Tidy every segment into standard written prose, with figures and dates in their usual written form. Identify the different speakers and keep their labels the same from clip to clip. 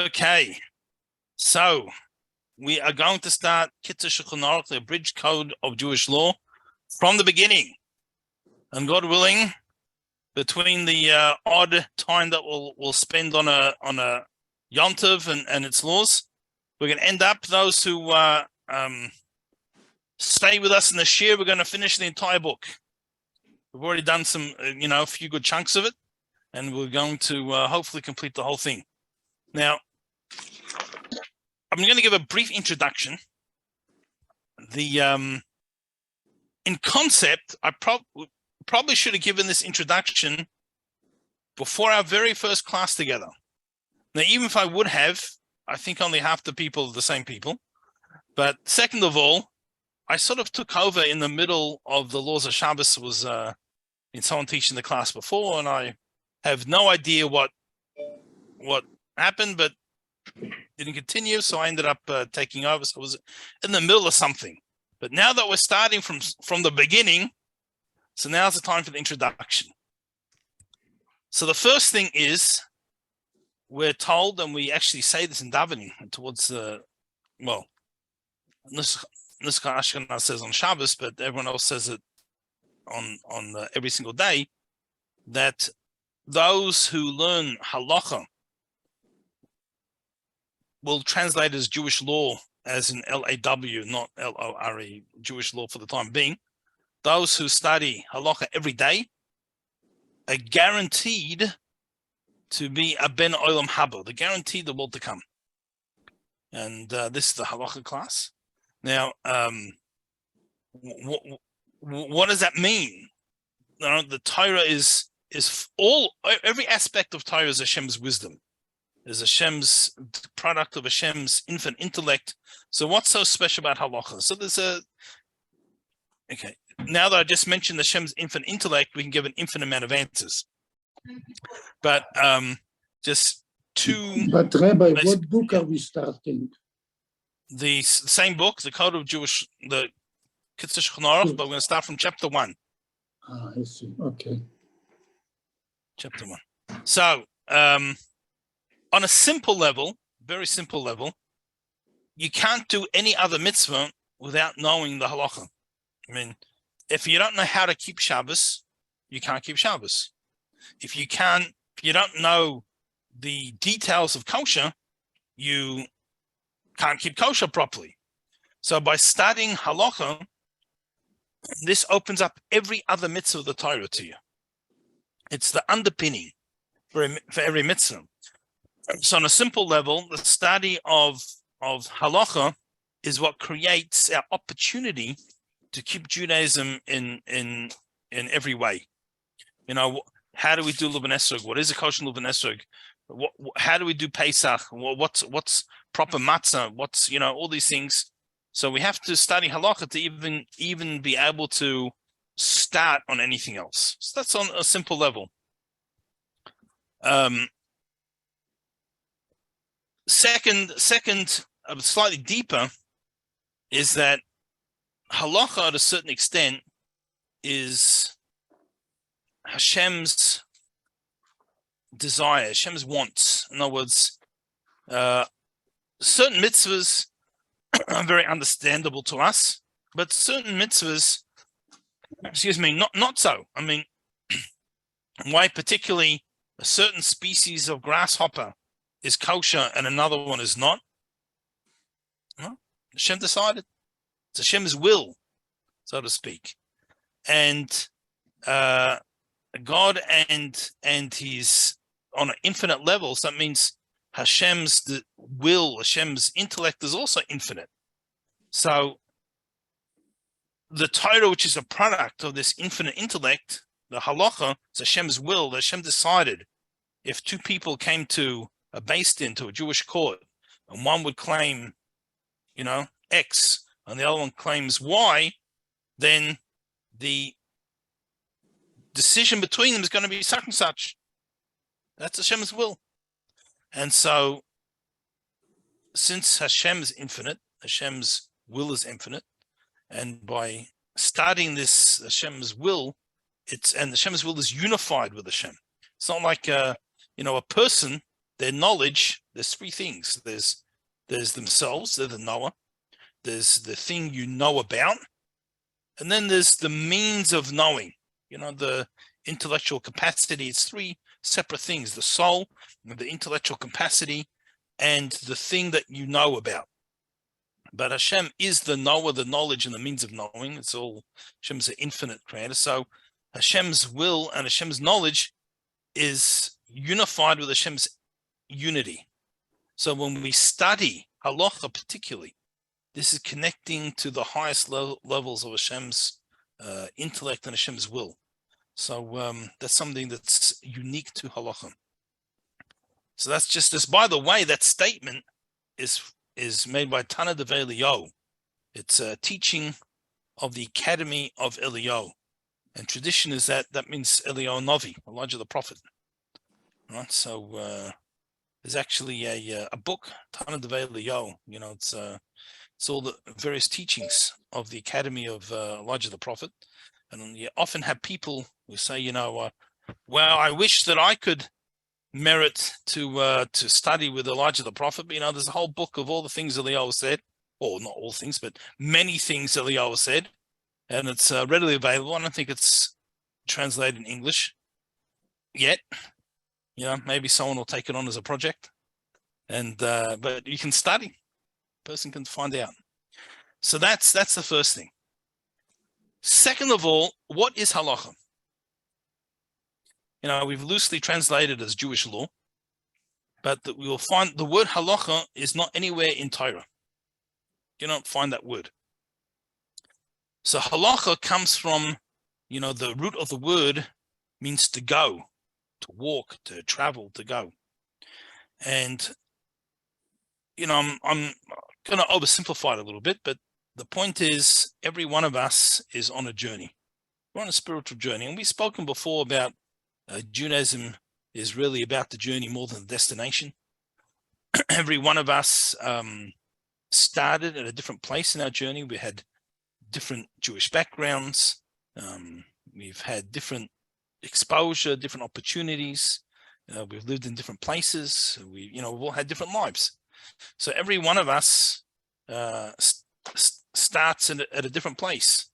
Speaker 1: Okay, so we are going to start Kitzur Shulchan Aruch, the abridged code of Jewish law, from the beginning. And God willing, between the odd time that we'll spend on a Yom Tov and its laws, we're going to end up, those who stay with us in the shir, we're going to finish the entire book. We've already done some, a few good chunks of it, and we're going to hopefully complete the whole thing. Now, I'm going to give a brief introduction. In concept, I probably should have given this introduction before our very first class together. Now, even if I would have, I think only half the people are the same people. But second of all, I sort of took over in the middle of the laws of Shabbos. Was in someone teaching the class before, and I have no idea what happened, but didn't continue, so I ended up taking over. So I was in the middle of something. But now that we're starting from the beginning, so now's the time for the introduction. So the first thing is, we're told, and we actually say this in davening towards the, Nuska Ashkenaz says on Shabbos, but everyone else says it on every single day, that those who learn halacha will translate as Jewish law, as in L-A-W, not L-O-R-E, Jewish law for the time being. Those who study halacha every day are guaranteed to be a ben olam haba. They're guaranteed the world to come. And this is the halacha class. Now, what does that mean? The Torah is every aspect of Torah is Hashem's wisdom. Is Hashem's product of Hashem's infinite intellect. So what's so special about halacha? So there's okay. Now that I just mentioned Hashem's infinite intellect, we can give an infinite amount of answers. But just two.
Speaker 2: But Rabbi, what book are we starting?
Speaker 1: The same book, the Code of Jewish, the Kitzur Shulchan Aruch, but we're going to start from chapter 1.
Speaker 2: Ah, I see. Okay.
Speaker 1: Chapter 1. So, on a simple level, very simple level, you can't do any other mitzvah without knowing the halacha. I mean, if you don't know how to keep Shabbos, you can't keep Shabbos. If you don't know the details of kosher, you can't keep kosher properly. So by studying halacha, this opens up every other mitzvah of the Torah to you. It's the underpinning for every mitzvah. So on a simple level, the study of halacha is what creates our opportunity to keep Judaism in every way. How do we do Luben Esrog? What is a kosher Luben Esrog? How do we do Pesach? What's proper matzah? What's all these things? So we have to study halacha to even be able to start on anything else. So that's on a simple level. Second, slightly deeper, is that halacha, at a certain extent, is Hashem's desire, Hashem's wants. In other words, certain mitzvahs are very understandable to us, but certain mitzvahs, not so. I mean, why particularly a certain species of grasshopper is kosher and another one is not? Well, Hashem decided. It's Hashem's will, so to speak. And God and He's on an infinite level, so that means Hashem's will, Hashem's intellect is also infinite. So the Torah, which is a product of this infinite intellect, the halacha, is Hashem's will. Hashem decided if two people came to a beis din, to a Jewish court, and one would claim, X, and the other one claims Y, then the decision between them is going to be such and such. That's Hashem's will. And so, since Hashem is infinite, Hashem's will is infinite, and by studying this Hashem's will, Hashem's will is unified with Hashem. It's not like a person their knowledge, there's three things. There's themselves, they're the knower. There's the thing you know about. And then there's the means of knowing, the intellectual capacity. It's three separate things: the soul, the intellectual capacity, and the thing that you know about. But Hashem is the knower, the knowledge, and the means of knowing. It's all, Hashem's an infinite creator. So Hashem's will and Hashem's knowledge is unified with Hashem's unity. So when we study halacha particularly, this is connecting to the highest levels of Hashem's intellect and Hashem's will. So that's something that's unique to halacha. So that's just this. By the way, that statement is made by Tana Deve Eliyahu. It's a teaching of the Academy of Eliyahu. And tradition is that means Eliyahu Novi, Elijah the prophet. Right? So there's actually a book, Tana Deve Eliyahu. It's all the various teachings of the Academy of Elijah the prophet. And you often have people who say, well, I wish that I could merit to study with Elijah the prophet. But, there's a whole book of all the things Eliyahu said, or not all things, but many things Eliyahu said. And it's readily available. I don't think it's translated in English yet. Maybe someone will take it on as a project. And but you can study. Person can find out. So that's the first thing. Second of all, what is halacha? We've loosely translated as Jewish law, but we will find the word halacha is not anywhere in Torah. You don't find that word. So halacha comes from, the root of the word means to go, to walk, to travel, to go. And, I'm going to oversimplify it a little bit, but the point is every one of us is on a journey. We're on a spiritual journey. And we've spoken before about Judaism is really about the journey more than the destination. Every one of us started at a different place in our journey. We had different Jewish backgrounds. We've had different exposure, different opportunities. We've lived in different places. We've all had different lives. So every one of us starts at a different place.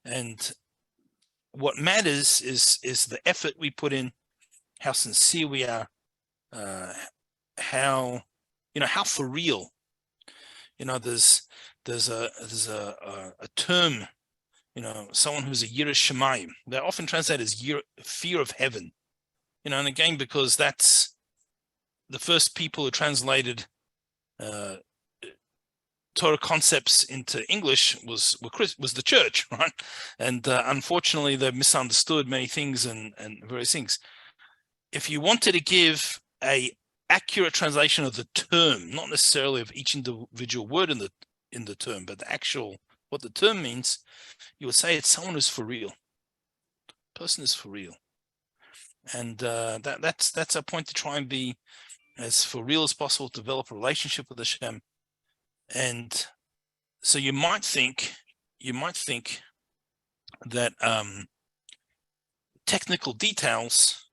Speaker 1: And what matters is the effort we put in, how sincere we are, how for real. There's a term, someone who's a Yiras Shamayim. They're often translated as fear of heaven. And again, because that's the first people who translated Torah concepts into English was the church, right? And unfortunately, they've misunderstood many things and various things. If you wanted to give a accurate translation of the term, not necessarily of each individual word in the term, but what the term means, you would say it's someone who's for real. Person is for real, and that's our point, to try and be as for real as possible, develop a relationship with Hashem. And so you might think that technical details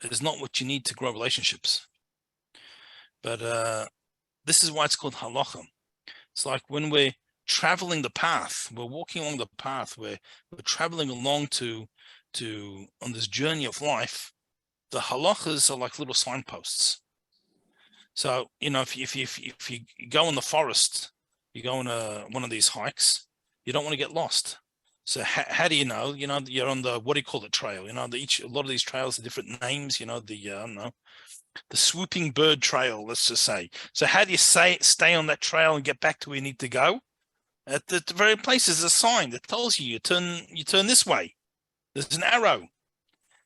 Speaker 1: is not what you need to grow relationships. But this is why it's called halacha. It's like when we're traveling the path, we're walking along the path, we're traveling along on this journey of life. The halachas are like little signposts. So, if you go in the forest, you go on one of these hikes, you don't want to get lost. So how do you know? You're on the, what do you call it, trail? A lot of these trails have different names. The swooping bird trail, let's just say. So how do you stay on that trail and get back to where you need to go? At the very place is a sign that tells you turn this way. There's an arrow,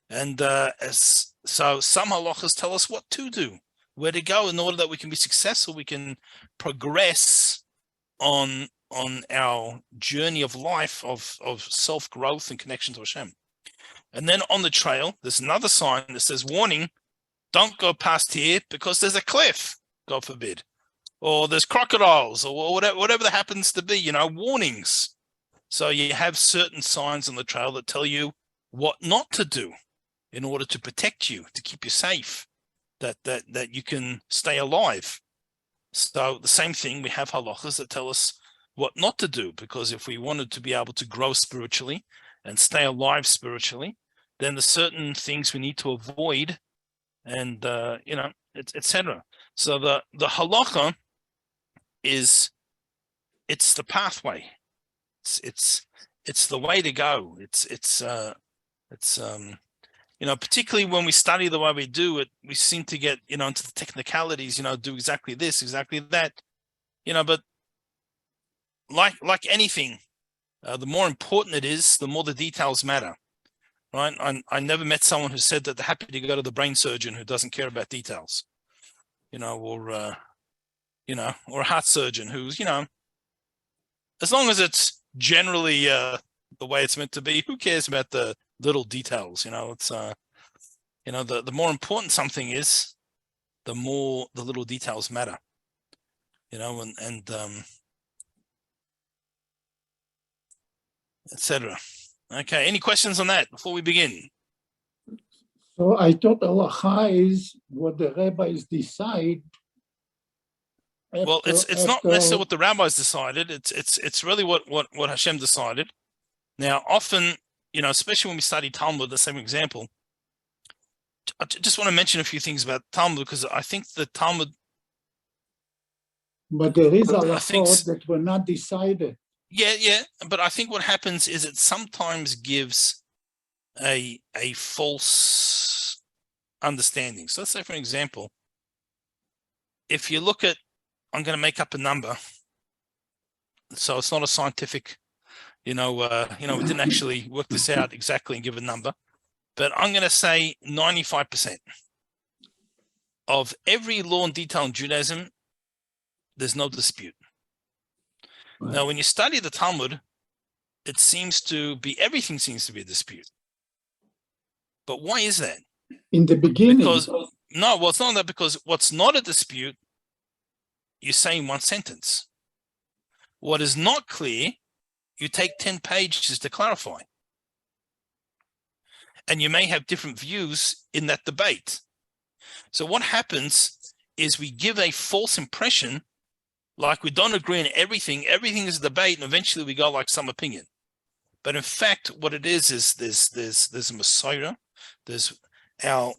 Speaker 1: and so some halachas tell us what to do, where to go, in order that we can be successful, we can progress on our journey of life of self-growth and connection to Hashem. And then on the trail, there's another sign that says, warning, don't go past here because there's a cliff, God forbid, or there's crocodiles, or whatever that happens to be, warnings. So you have certain signs on the trail that tell you what not to do in order to protect you, to keep you safe. that you can stay alive. So the same thing, we have halachas that tell us what not to do, because if we wanted to be able to grow spiritually and stay alive spiritually, then there's certain things we need to avoid, and etc. So the halacha is, it's the pathway. It's the way to go. It's particularly when we study the way we do it, we seem to get into the technicalities. Do exactly this, exactly that. But like anything, the more important it is, the more the details matter. Right? I never met someone who said that they're happy to go to the brain surgeon who doesn't care about details. Or a heart surgeon who's, as long as it's generally the way it's meant to be, who cares about the little details? It's the more important something is, the more the little details matter. And etc. Okay, any questions on that before we begin?
Speaker 2: So I thought halacha is what the rabbis decide.
Speaker 1: Well, it's not necessarily what the rabbis decided. It's really what Hashem decided. Now, often, especially when we study Talmud, the same example. I just want to mention a few things about Talmud, because I think the Talmud.
Speaker 2: But there is halachot that were not decided.
Speaker 1: Yeah, but I think what happens is it sometimes gives a false understanding. So let's say, for example, if you look at, I'm going to make up a number, so it's not a scientific, we didn't actually work this out exactly and give a number, but I'm going to say 95% of every law and detail in Judaism, there's no dispute. Right. Now, when you study the Talmud, it seems to be, everything seems to be a dispute. But why is that?
Speaker 2: In the beginning.
Speaker 1: It's not that, because what's not a dispute, you say in one sentence. What is not clear, you take 10 pages to clarify. And you may have different views in that debate. So what happens is we give a false impression, like we don't agree on everything. Everything is a debate, and eventually we go like some opinion. But in fact, what it is there's a Messiah, there's our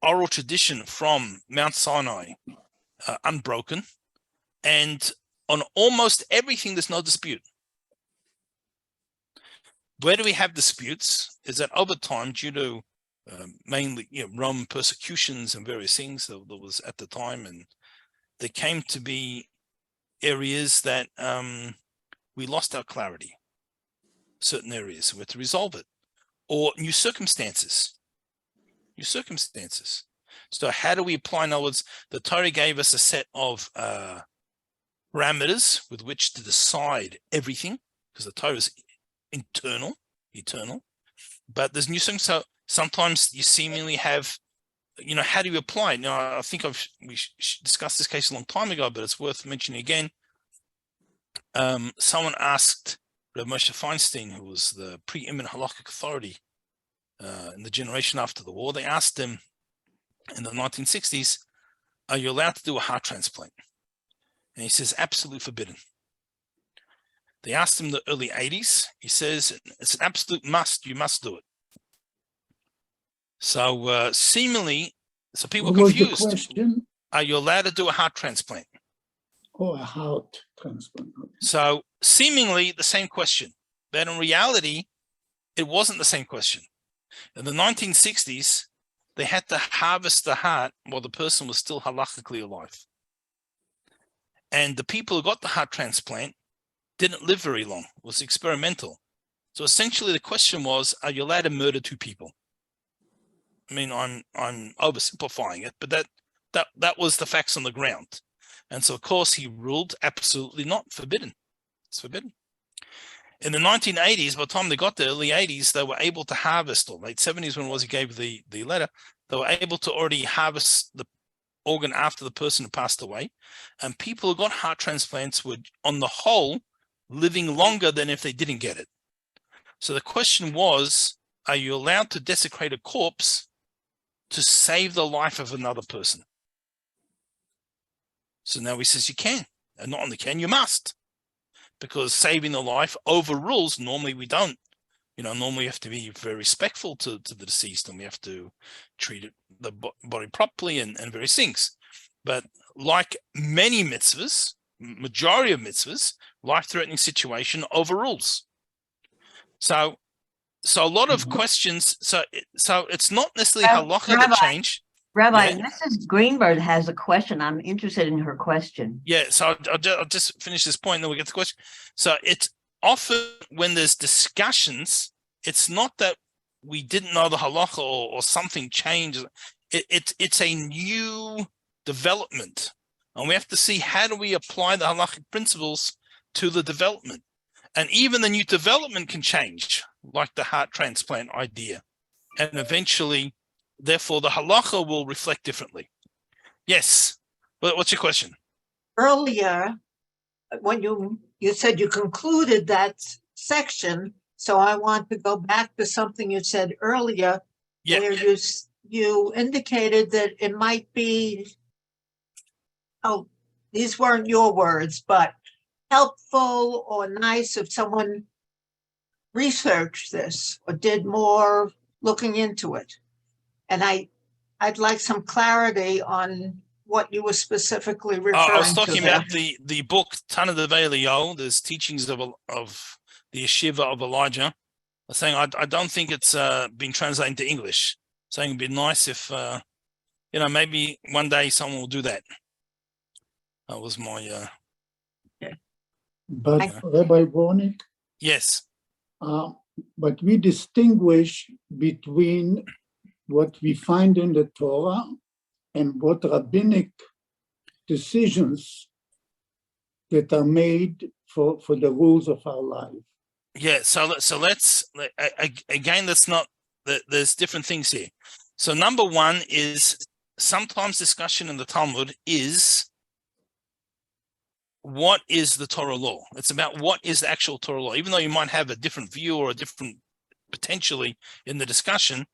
Speaker 1: oral tradition from Mount Sinai, unbroken, and on almost everything there's no dispute. Where do we have disputes? Is that over time, due to mainly Roman persecutions and various things that was at the time, and there came to be areas that we lost our clarity. Certain areas, we had to resolve it, or new circumstances. So how do we apply? In other words, the Torah gave us a set of parameters with which to decide everything, because the Torah is eternal, but there's new things. So sometimes you seemingly have, how do you apply it? Now, I think we discussed this case a long time ago, but it's worth mentioning again. Someone asked Reb Moshe Feinstein, who was the preeminent halakhic authority in the generation after the war, they asked him in the 1960s, are you allowed to do a heart transplant? And he says, absolutely forbidden. They asked him in the early 80s. He says, it's an absolute must. You must do it. So seemingly, so people are confused. Are you allowed to do a heart transplant?
Speaker 2: Oh, a heart transplant.
Speaker 1: So seemingly the same question, but in reality, it wasn't the same question. In the 1960s, they had to harvest the heart while the person was still halachically alive. And the people who got the heart transplant didn't live very long. It was experimental. So essentially the question was, are you allowed to murder two people? I mean, I'm oversimplifying it, but that was the facts on the ground. And so, of course, he ruled absolutely not, forbidden. It's forbidden. In the 1980s, by the time they got the early 80s, they were able to harvest, or late 70s when it was he gave the letter, they were able to already harvest the organ after the person had passed away. And people who got heart transplants were, on the whole, living longer than if they didn't get it. So the question was, are you allowed to desecrate a corpse to save the life of another person. So now he says you can, and not only can, you must, because saving the life overrules. Normally we don't. Normally we have to be very respectful to the deceased, and we have to treat the body properly and various things. But like many mitzvahs, majority of mitzvahs, life-threatening situation overrules. So a lot of questions. So it's not necessarily halacha that change.
Speaker 3: Rabbi, Mrs. Greenberg has a question. I'm interested in her question.
Speaker 1: Yeah, so I'll just finish this point, and then we'll get to the question. So it's often when there's discussions, it's not that we didn't know the halacha or something changed. It's a new development, and we have to see how do we apply the halachic principles to the development. And even the new development can change, like the heart transplant idea. And eventually, therefore, the halacha will reflect differently. Yes. What's your question?
Speaker 4: Earlier, when you said you concluded that section, so I want to go back to something you said earlier, where you indicated that it might be, these weren't your words, but helpful or nice if someone researched this or did more looking into it. And I'd like some clarity on what you were specifically referring to.
Speaker 1: I was talking about the book Tana Devei Eliyahu. There's teachings of the yeshiva of Elijah. I was saying I don't think it's been translated into English. Saying it'd be nice if maybe one day someone will do that. That was my.
Speaker 2: But Rabbi Warnick.
Speaker 1: Yes.
Speaker 2: But we distinguish between what we find in the Torah and what rabbinic decisions that are made for the rules of our life.
Speaker 1: Yeah, so let's again, that's not, there's different things here. So number one is sometimes discussion in the Talmud is what is the Torah law? It's about what is the actual Torah law, even though you might have a different view or a different potentially in the discussion,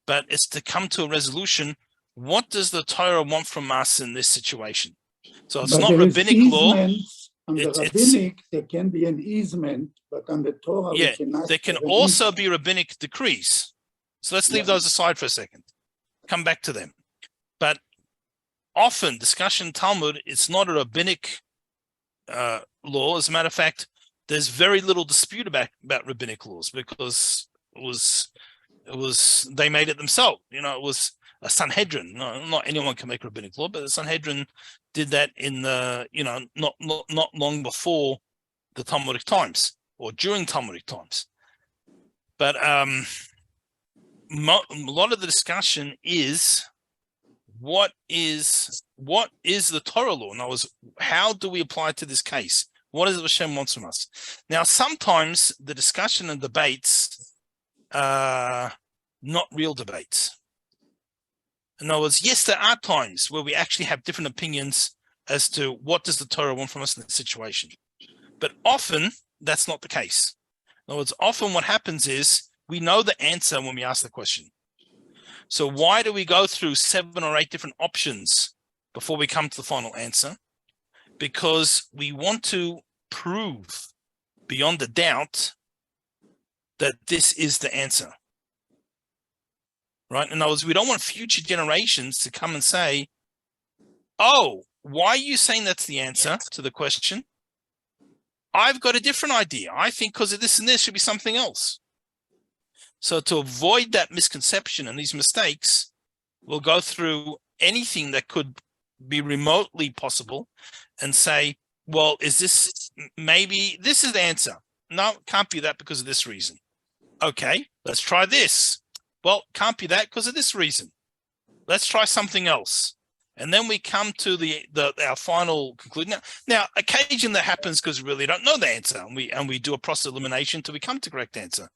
Speaker 1: but it's to come to a resolution. What does the Torah want from us in this situation? So it's not rabbinic law.
Speaker 2: On the rabbinic, there can be an easement, but on the Torah,
Speaker 1: there can also be rabbinic decrees. So let's leave those aside for a second. Come back to them. But often discussion Talmud, it's not a rabbinic law. As a matter of fact, there's very little dispute about rabbinic laws because it was they made it themselves. It was a Sanhedrin. No, not anyone can make rabbinic law, but the Sanhedrin did that in the not long before the Talmudic times or during Talmudic times. But a lot of the discussion is what is the Torah law? In other words, how do we apply it to this case? What is it Hashem wants from us? Now, sometimes the discussion and debates are not real debates. In other words, yes, there are times where we actually have different opinions as to what does the Torah want from us in that situation. But often, that's not the case. In other words, often what happens is we know the answer when we ask the question. So why do we go through 7 or 8 different options before we come to the final answer? Because we want to prove beyond a doubt that this is the answer. Right? In other words, we don't want future generations to come and say, oh, why are you saying that's the answer to the question? I've got a different idea. I think because of this and this should be something else. So to avoid that misconception and these mistakes, we'll go through anything that could be remotely possible and say, well, is this, maybe this is the answer. No, can't be that because of this reason. Okay, let's try this. Well, can't be that because of this reason. Let's try something else. And then we come to our final conclusion. Now, occasionally that happens because we really don't know the answer, and we do a process of elimination until we come to correct answer.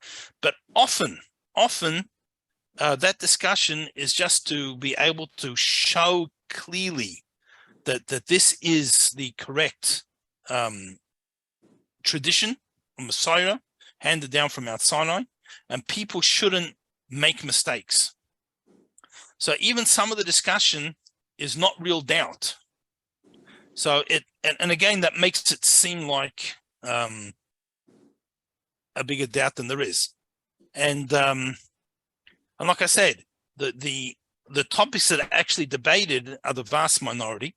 Speaker 1: But often that discussion is just to be able to show clearly that this is the correct tradition from Messiah handed down from Mount Sinai, and people shouldn't make mistakes. So even some of the discussion is not real doubt. So and again, that makes it seem like a bigger doubt than there is. And like I said, the topics that are actually debated are the vast minority.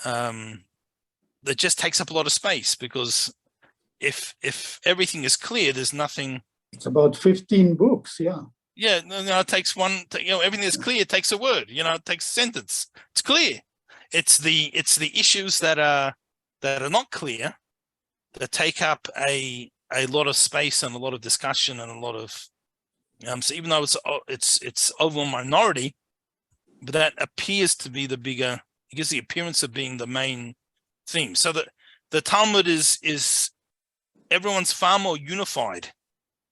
Speaker 1: That just takes up a lot of space, because if everything is clear, there's nothing.
Speaker 2: It's about 15 books, yeah.
Speaker 1: Yeah, no, it takes one. Everything that's clear takes a word. It takes a sentence. It's clear. It's the issues that are not clear that take up a lot of space and a lot of discussion and a lot of. So even though it's over a minority, but that appears to be the bigger. It gives the appearance of being the main theme. So that the Talmud is everyone's far more unified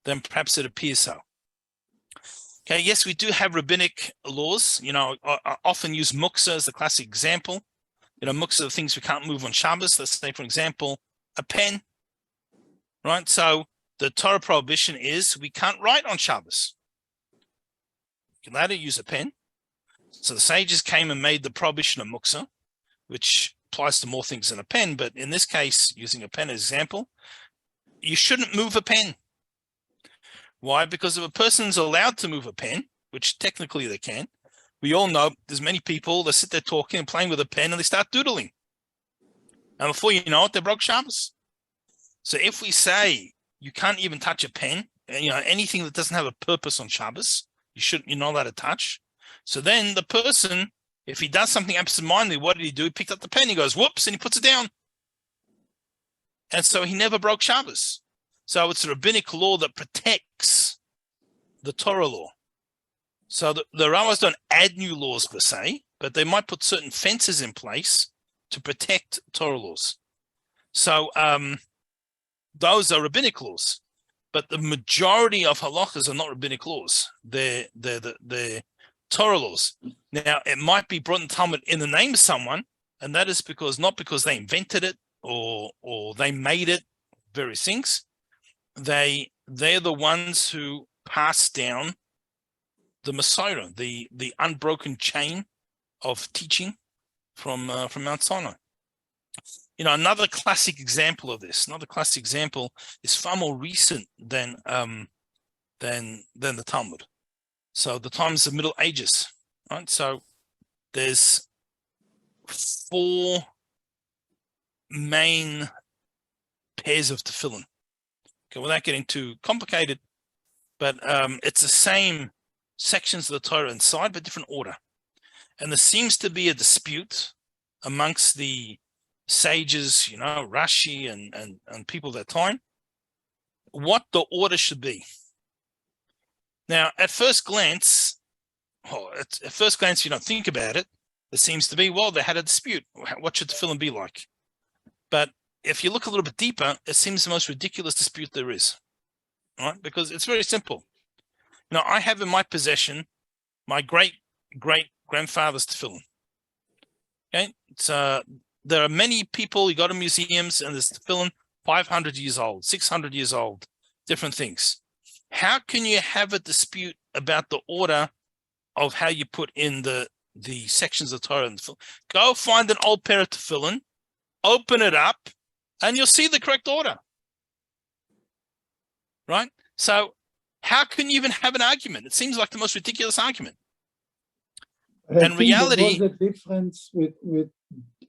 Speaker 1: than perhaps it appears so. Okay, yes, we do have rabbinic laws. I often use muksa as the classic example. Muksa are the things we can't move on Shabbos. Let's say, for example, a pen, right? So the Torah prohibition is we can't write on Shabbos. You can later use a pen. So the sages came and made the prohibition of muksa, which applies to more things than a pen. But in this case, using a pen as example, you shouldn't move a pen. Why? Because if a person's allowed to move a pen, which technically they can, we all know there's many people that sit there talking and playing with a pen and they start doodling. And before you know it, they broke Shabbos. So if we say you can't even touch a pen, anything that doesn't have a purpose on Shabbos, you're not allowed to touch. So then the person, if he does something absentmindedly, what did he do? He picked up the pen, he goes, whoops, and he puts it down. And so he never broke Shabbos. So it's a rabbinic law that protects the Torah law. So the rabbis don't add new laws per se, but they might put certain fences in place to protect Torah laws. So those are rabbinic laws, but the majority of halachas are not rabbinic laws. They're Torah laws. Now, it might be brought in Talmud in the name of someone, and that is not because they invented it or they made it, various things. They're the ones who pass down the Messiah, the unbroken chain of teaching from Mount Sinai. Another classic example of this. Another classic example is far more recent than the Talmud. So the times of Middle Ages, right? So there's 4 main pairs of tefillin. Okay, without getting too complicated, but it's the same sections of the Torah inside, but different order. And there seems to be a dispute amongst the sages, Rashi and people of that time, what the order should be. Now, at first glance, you don't think about it. There seems to be, they had a dispute. What should the tefillin be like? But if you look a little bit deeper, it seems the most ridiculous dispute there is, right? Because it's very simple. I have in my possession my great-great-grandfather's tefillin. Okay, so there are many people, you go to museums, and there's tefillin 500 years old, 600 years old, different things. How can you have a dispute about the order of how you put in the sections of Torah and tefillin? Go find an old pair of tefillin, open it up, and you'll see the correct order. Right? So how can you even have an argument? It seems like the most ridiculous argument.
Speaker 2: In
Speaker 1: reality,
Speaker 2: there was a difference with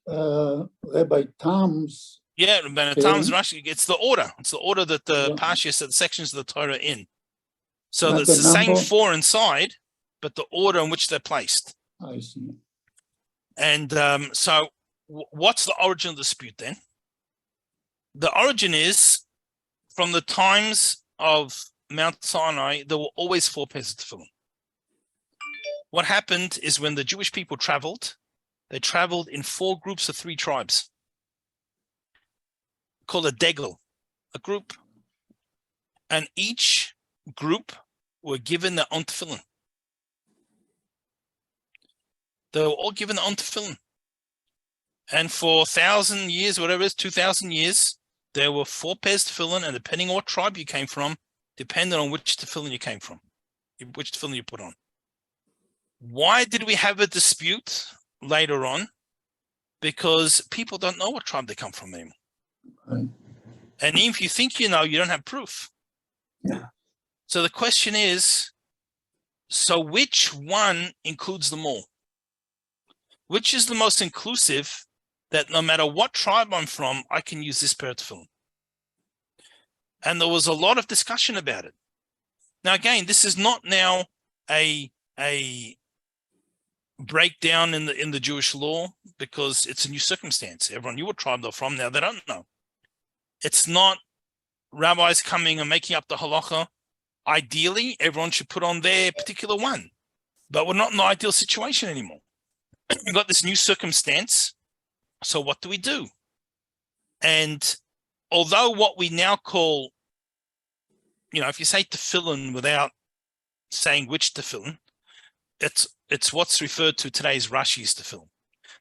Speaker 2: Rabbi Tam's.
Speaker 1: Yeah, Rabbi Tam's Rashi. It's the order. It's the order that the Parsha said the sections of the Torah are in. So
Speaker 2: Not
Speaker 1: it's the same
Speaker 2: number.
Speaker 1: 4 inside, but the order in which they're placed.
Speaker 2: I see.
Speaker 1: And so what's the origin of the dispute then? The origin is from the times of Mount Sinai, there were always 4 pairs of tefillin. What happened is when the Jewish people traveled, they traveled in 4 groups of 3 tribes, called a degel, a group. And each group were given their own tefillin. They were all given their own tefillin. And for 1,000 years, whatever it is, 2,000 years, there were 4 pairs of tefillin, and depending on what tribe you came from, depended on which tefillin you came from, which tefillin you put on. Why did we have a dispute later on? Because people don't know what tribe they come from anymore.
Speaker 2: Right.
Speaker 1: And if you think you know, you don't have proof.
Speaker 2: Yeah.
Speaker 1: So the question is, so which one includes them all? Which is the most inclusive that no matter what tribe I'm from, I can use this pair of tefillin? And there was a lot of discussion about it. Now, again, this is not now a breakdown in the Jewish law because it's a new circumstance. Everyone knew what tribe they're from. Now they don't know. It's not rabbis coming and making up the halacha. Ideally, everyone should put on their particular one, but we're not in the ideal situation anymore. We've got this new circumstance. So what do we do? And although what we now call, if you say tefillin without saying which tefillin, it's what's referred to today as Rashi's tefillin.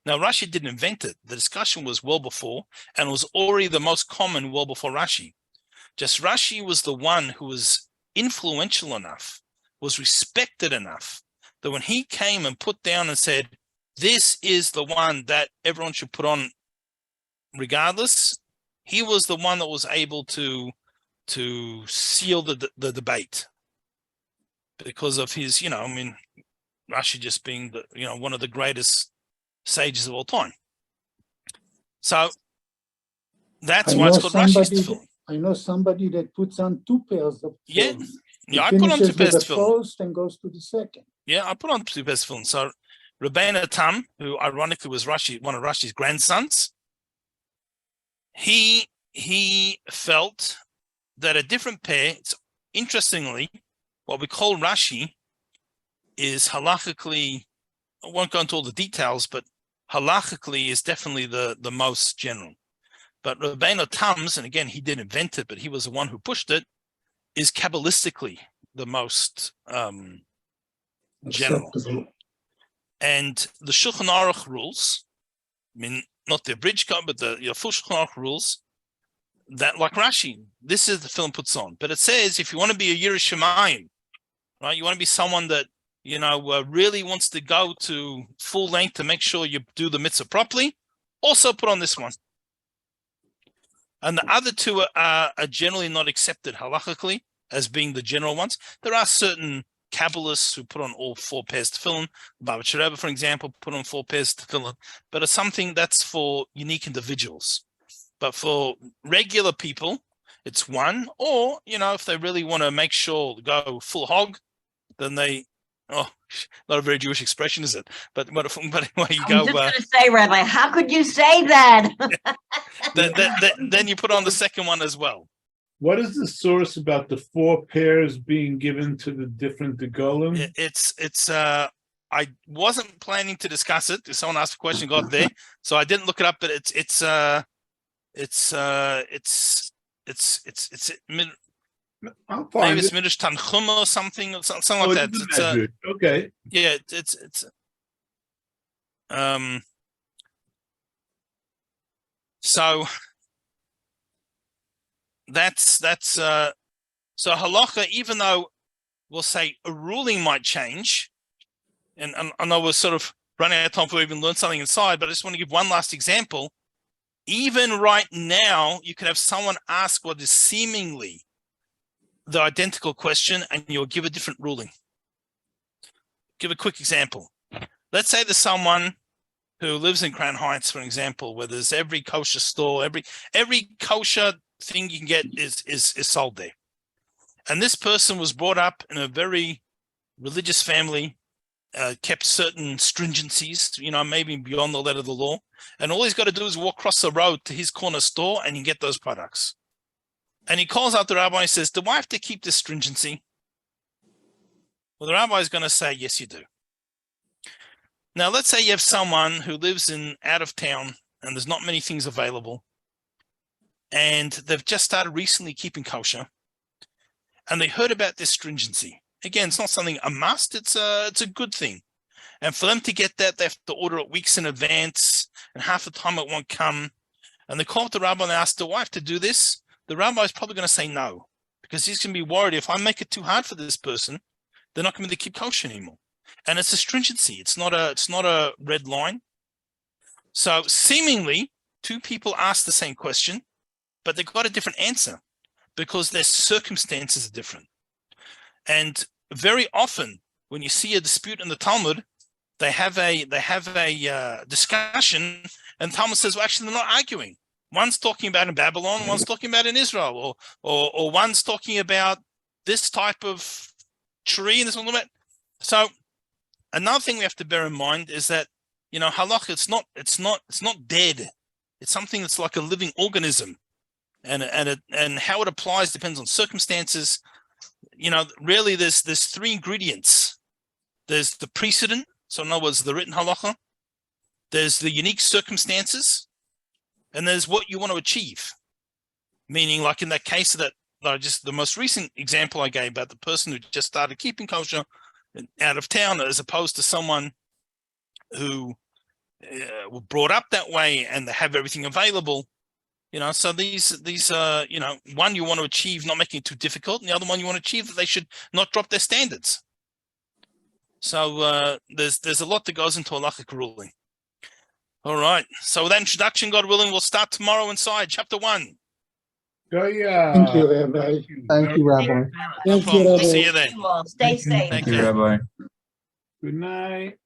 Speaker 1: Now, Rashi didn't invent it. The discussion was well before, and it was already the most common well before Rashi. Just Rashi was the one who was influential enough, was respected enough, that when he came and put down and said, this is the one that everyone should put on regardless, he was the one that was able to seal the debate because of his, Rashi just being one of the greatest sages of all time. So that's why it's called Rashi's tefillin.
Speaker 2: I know somebody that puts on two pairs of tefillin.
Speaker 1: Yeah, I put on two pairs of tefillin.
Speaker 2: First and goes to the second.
Speaker 1: Yeah, I put on two pairs of tefillin. So Rabbeinu Tam, who ironically was one of Rashi's grandsons, he felt that a different pair, interestingly, what we call Rashi is halachically, I won't go into all the details, but halachically is definitely the most general. But Rabbeinu Tam's, and again, he didn't invent it, but he was the one who pushed it, is Kabbalistically the most general. And the Shulchan Aruch rules, not the abridged code, but the full Shulchan Aruch rules, that like Rashi, this is the film puts on. But it says if you want to be a Yirei Shamayim, right, you want to be someone that really wants to go to full length to make sure you do the mitzvah properly, also put on this one. And the other two are generally not accepted halachically as being the general ones. There are certain Kabbalists who put on all four pairs of tefillin. Babach Rebbe, for example, put on four pairs of tefillin. But it's something that's for unique individuals. But for regular people, it's one. Or, if they really want to make sure go full hog, then they, not a very Jewish expression, is it? But anyway, you go.
Speaker 3: I'm just going to say, Rabbi, how could you say that?
Speaker 1: Then you put on the second one as well.
Speaker 5: What is the source about the four pairs being given to the different Degolim?
Speaker 1: It's I wasn't planning to discuss it. If someone asked a question, got there, so I didn't look it up. But it's maybe it's Midrash Tanchuma or something like that. It's
Speaker 5: okay.
Speaker 1: Yeah, it's so that's so halacha, even though we'll say a ruling might change, and I know we're sort of running out of time for even learn something inside, but I just want to give one last example. Even right now, you could have someone ask what is seemingly the identical question, and you'll give a different ruling. Give a quick example. Let's say there's someone who lives in Crown Heights, for example, where there's every kosher store, every kosher thing you can get is sold there. And this person was brought up in a very religious family, kept certain stringencies, maybe beyond the letter of the law. And all he's got to do is walk across the road to his corner store and you get those products. And he calls out the rabbi and says, do I have to keep this stringency? Well, the rabbi is going to say, yes, you do. Now, let's say you have someone who lives out of town and there's not many things available. And they've just started recently keeping kosher. And they heard about this stringency. Again, it's not something a must. It's a good thing. And for them to get that, they have to order it weeks in advance. And half the time it won't come. And they call up the rabbi and they ask, do I have to do this? The rabbi is probably going to say no. Because he's going to be worried if I make it too hard for this person, they're not going to keep kosher anymore. and it's a stringency. It's not a red line. So seemingly, two people ask the same question, but they got a different answer because their circumstances are different. And very often, when you see a dispute in the Talmud, they have a discussion, and Talmud says, well, actually, they're not arguing. One's talking about in Babylon, one's talking about in Israel, or one's talking about this type of tree and this one. So another thing we have to bear in mind is that, halakha, it's not dead. It's something that's like a living organism, and how it applies depends on circumstances. Really, there's three ingredients. There's the precedent, so in other words, the written halakha. There's the unique circumstances, and there's what you want to achieve. Meaning, like in that case that the most recent example I gave about the person who just started keeping kosher out of town, as opposed to someone who were brought up that way and they have everything available. So these one you want to achieve not making it too difficult, and the other one you want to achieve that they should not drop their standards. So there's a lot that goes into halachic ruling. All right. So with that introduction, God willing, we'll start tomorrow inside chapter 1.
Speaker 2: Thank you, Rabbi.
Speaker 6: Thank you, Rabbi.
Speaker 1: No
Speaker 2: Thank you,
Speaker 1: problem.
Speaker 2: Rabbi.
Speaker 1: See you then.
Speaker 3: You all stay safe.
Speaker 1: Take
Speaker 7: Thank you,
Speaker 1: care.
Speaker 7: Rabbi.
Speaker 5: Good night.